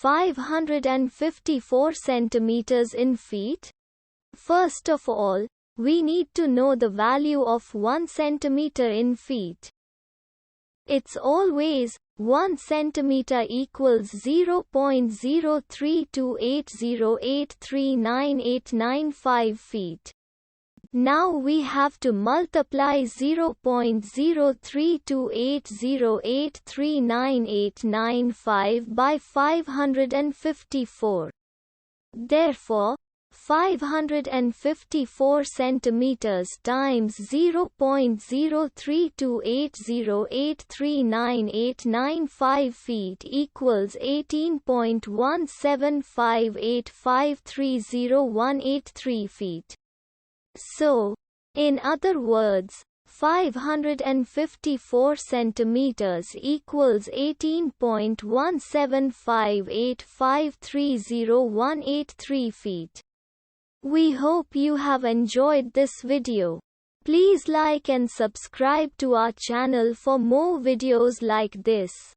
554 centimeters in feet? First of all, we need to know the value of 1 centimeter in feet. It's always 1 centimeter equals 0.03280839895 feet. Now we have to multiply 0.03280839895 by 554. Therefore, 554 centimeters times 0.03280839895 feet equals 18.175853018 feet. So, in other words, 554 centimeters equals 18.175853018 feet. We hope you have enjoyed this video. Please like and subscribe to our channel for more videos like this.